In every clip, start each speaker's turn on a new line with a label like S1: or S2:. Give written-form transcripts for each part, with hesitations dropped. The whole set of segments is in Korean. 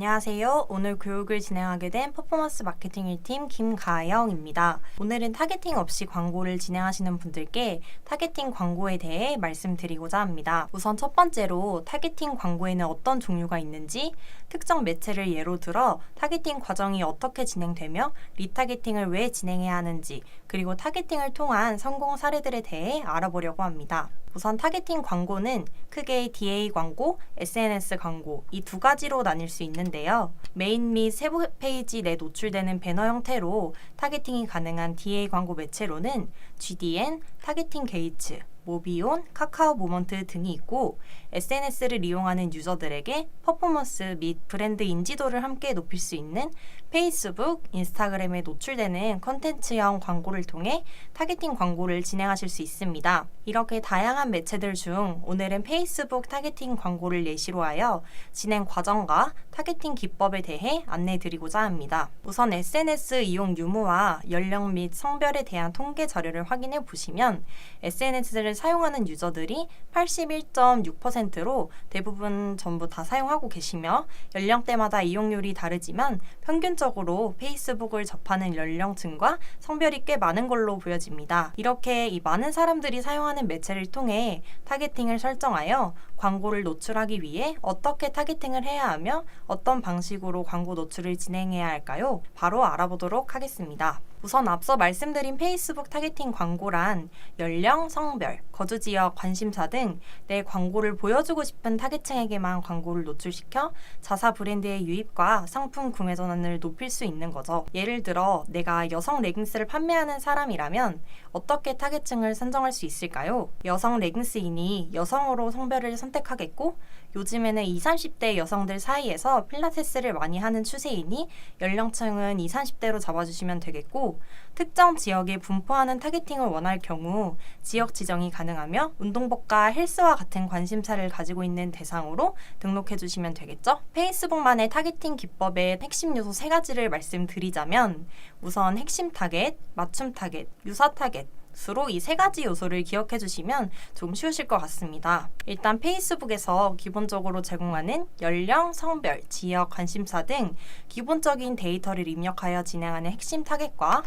S1: 안녕하세요. 오늘 교육을 진행하게 된 퍼포먼스 마케팅 1팀 김가영입니다. 오늘은 타겟팅 없이 광고를 진행하시는 분들께 타겟팅 광고에 대해 말씀드리고자 합니다. 우선 첫 번째로 타겟팅 광고에는 어떤 종류가 있는지, 특정 매체를 예로 들어 타겟팅 과정이 어떻게 진행되며 리타겟팅을 왜 진행해야 하는지, 그리고 타겟팅을 통한 성공 사례들에 대해 알아보려고 합니다. 우선 타겟팅 광고는 크게 DA 광고, SNS 광고 이 두 가지로 나뉠 수 있는데요. 메인 및 세부 페이지 내 노출되는 배너 형태로 타겟팅이 가능한 DA 광고 매체로는 GDN, 타겟팅 게이츠, 모비온, 카카오 모먼트 등이 있고, SNS를 이용하는 유저들에게 퍼포먼스 및 브랜드 인지도를 함께 높일 수 있는 페이스북, 인스타그램에 노출되는 컨텐츠형 광고를 통해 타겟팅 광고를 진행하실 수 있습니다. 이렇게 다양한 매체들 중 오늘은 페이스북 타겟팅 광고를 예시로 하여 진행 과정과 타겟팅 기법에 대해 안내드리고자 합니다. 우선 SNS 이용 유무와 연령 및 성별에 대한 통계 자료를 확인해 보시면 SNS를 사용하는 유저들이 81.6%로 대부분 전부 다 사용하고 계시며, 연령대마다 이용률이 다르지만 평균적으로 페이스북을 접하는 연령층과 성별이 꽤 많은 걸로 보여집니다. 이렇게 이 많은 사람들이 사용하는 매체를 통해 타겟팅을 설정하여 광고를 노출하기 위해 어떻게 타겟팅을 해야 하며 어떤 방식으로 광고 노출을 진행해야 할까요? 바로 알아보도록 하겠습니다. 우선 앞서 말씀드린 페이스북 타겟팅 광고란 연령, 성별, 거주 지역, 관심사 등 내 광고를 보여주고 싶은 타겟층에게만 광고를 노출시켜 자사 브랜드의 유입과 상품 구매 전환을 높일 수 있는 거죠. 예를 들어 내가 여성 레깅스를 판매하는 사람이라면 어떻게 타겟층을 선정할 수 있을까요? 여성 레깅스이니 여성으로 성별을 선택하겠고, 요즘에는 20, 30대 여성들 사이에서 필라테스를 많이 하는 추세이니 연령층은 20, 30대로 잡아주시면 되겠고, 특정 지역에 분포하는 타겟팅을 원할 경우 지역 지정이 가능하며 운동복과 헬스와 같은 관심사를 가지고 있는 대상으로 등록해 주시면 되겠죠? 페이스북만의 타겟팅 기법의 핵심 요소 3가지를 말씀드리자면, 우선 핵심 타겟, 맞춤 타겟, 유사 타겟 수로 이 3가지 요소를 기억해 주시면 좀 쉬우실 것 같습니다. 일단 페이스북에서 기본적으로 제공하는 연령, 성별, 지역, 관심사 등 기본적인 데이터를 입력하여 진행하는 핵심 타겟과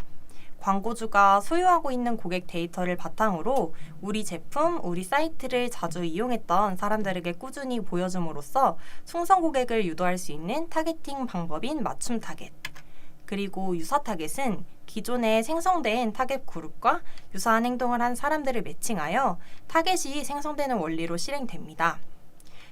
S1: 광고주가 소유하고 있는 고객 데이터를 바탕으로 우리 제품, 우리 사이트를 자주 이용했던 사람들에게 꾸준히 보여줌으로써 충성 고객을 유도할 수 있는 타겟팅 방법인 맞춤 타겟, 그리고 유사 타겟은 기존에 생성된 타겟 그룹과 유사한 행동을 한 사람들을 매칭하여 타겟이 생성되는 원리로 실행됩니다.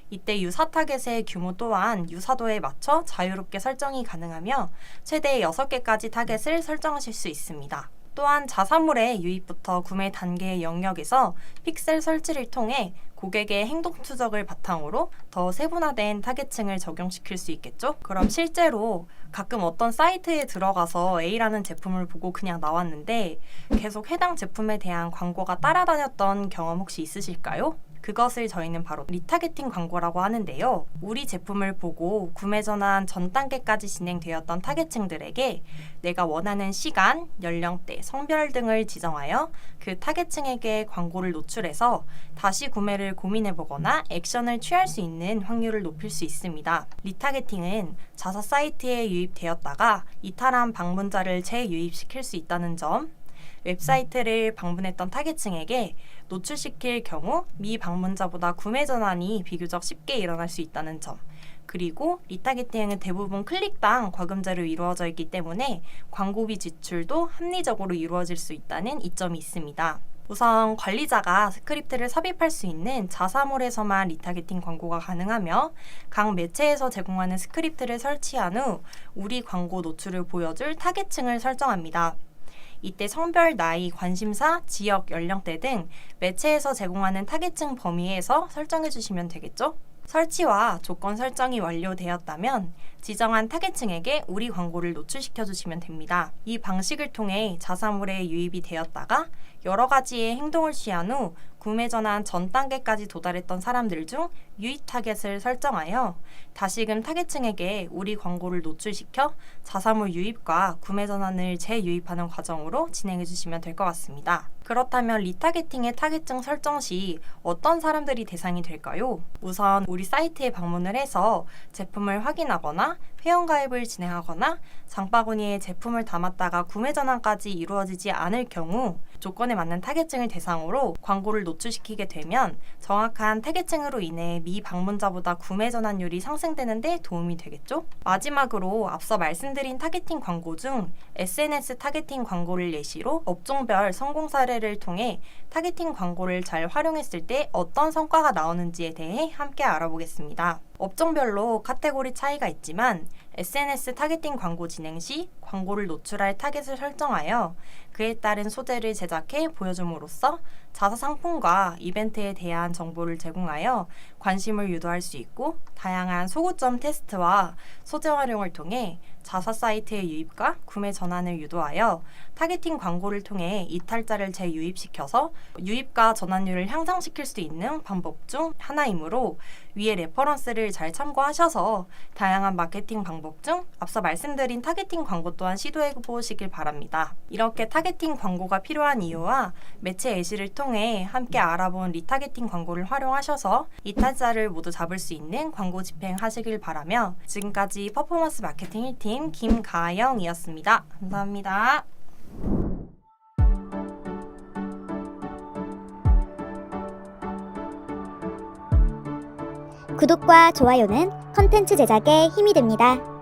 S1: 이때 유사 타겟의 규모 또한 유사도에 맞춰 자유롭게 설정이 가능하며 최대 6개까지 타겟을 설정하실 수 있습니다. 또한 자사물의 유입부터 구매 단계의 영역에서 픽셀 설치를 통해 고객의 행동 추적을 바탕으로 더 세분화된 타겟층을 적용시킬 수 있겠죠? 그럼 실제로 가끔 어떤 사이트에 들어가서 A라는 제품을 보고 그냥 나왔는데 계속 해당 제품에 대한 광고가 따라다녔던 경험 혹시 있으실까요? 그것을 저희는 바로 리타겟팅 광고라고 하는데요. 우리 제품을 보고 구매 전환 전 단계까지 진행되었던 타겟층들에게 내가 원하는 시간, 연령대, 성별 등을 지정하여 그 타겟층에게 광고를 노출해서 다시 구매를 고민해보거나 액션을 취할 수 있는 확률을 높일 수 있습니다. 리타겟팅은 자사 사이트에 유입되었다가 이탈한 방문자를 재유입시킬 수 있다는 점, 웹사이트를 방문했던 타겟층에게 노출시킬 경우 미방문자보다 구매 전환이 비교적 쉽게 일어날 수 있다는 점, 그리고 리타겟팅은 대부분 클릭당 과금제로 이루어져 있기 때문에 광고비 지출도 합리적으로 이루어질 수 있다는 이점이 있습니다. 우선 관리자가 스크립트를 삽입할 수 있는 자사몰에서만 리타겟팅 광고가 가능하며 각 매체에서 제공하는 스크립트를 설치한 후 우리 광고 노출을 보여줄 타겟층을 설정합니다. 이때 성별, 나이, 관심사, 지역, 연령대 등 매체에서 제공하는 타겟층 범위에서 설정해 주시면 되겠죠? 설치와 조건 설정이 완료되었다면 지정한 타겟층에게 우리 광고를 노출시켜 주시면 됩니다. 이 방식을 통해 자사몰에 유입이 되었다가 여러 가지의 행동을 취한 후 구매 전환 전 단계까지 도달했던 사람들 중 유입 타겟을 설정하여 다시금 타겟층에게 우리 광고를 노출시켜 자사몰 유입과 구매 전환을 재유입하는 과정으로 진행해 주시면 될 것 같습니다. 그렇다면 리타겟팅의 타겟층 설정 시 어떤 사람들이 대상이 될까요? 우선 우리 사이트에 방문을 해서 제품을 확인하거나 회원가입을 진행하거나 장바구니에 제품을 담았다가 구매 전환까지 이루어지지 않을 경우 조건에 맞는 타겟층을 대상으로 광고를 노출시키게 되면 정확한 타겟층으로 인해 미 방문자보다 구매 전환율이 상승되는 데 도움이 되겠죠? 마지막으로 앞서 말씀드린 타겟팅 광고 중 SNS 타겟팅 광고를 예시로 업종별 성공 사례를 통해 타겟팅 광고를 잘 활용했을 때 어떤 성과가 나오는지에 대해 함께 알아보겠습니다. 업종별로 카테고리 차이가 있지만 SNS 타겟팅 광고 진행 시 광고를 노출할 타겟을 설정하여 그에 따른 소재를 제작해 보여줌으로써 자사 상품과 이벤트에 대한 정보를 제공하여 관심을 유도할 수 있고 다양한 소구점 테스트와 소재 활용을 통해 자사 사이트의 유입과 구매 전환을 유도하여 타겟팅 광고를 통해 이탈자를 재유입시켜서 유입과 전환율을 향상시킬 수 있는 방법 중 하나이므로 위의 레퍼런스를 잘 참고하셔서 다양한 마케팅 방법 중 앞서 말씀드린 타겟팅 광고 또한 시도해 보시길 바랍니다. 이렇게 타겟팅 광고가 필요한 이유와 매체 예시를 통해 함께 알아본 리타겟팅 광고를 활용하셔서 이탈자를 모두 잡을 수 있는 광고 집행하시길 바라며 지금까지 퍼포먼스 마케팅 1팀 김가영이었습니다. 감사합니다.
S2: 구독과 좋아요는 컨텐츠 제작에 힘이 됩니다.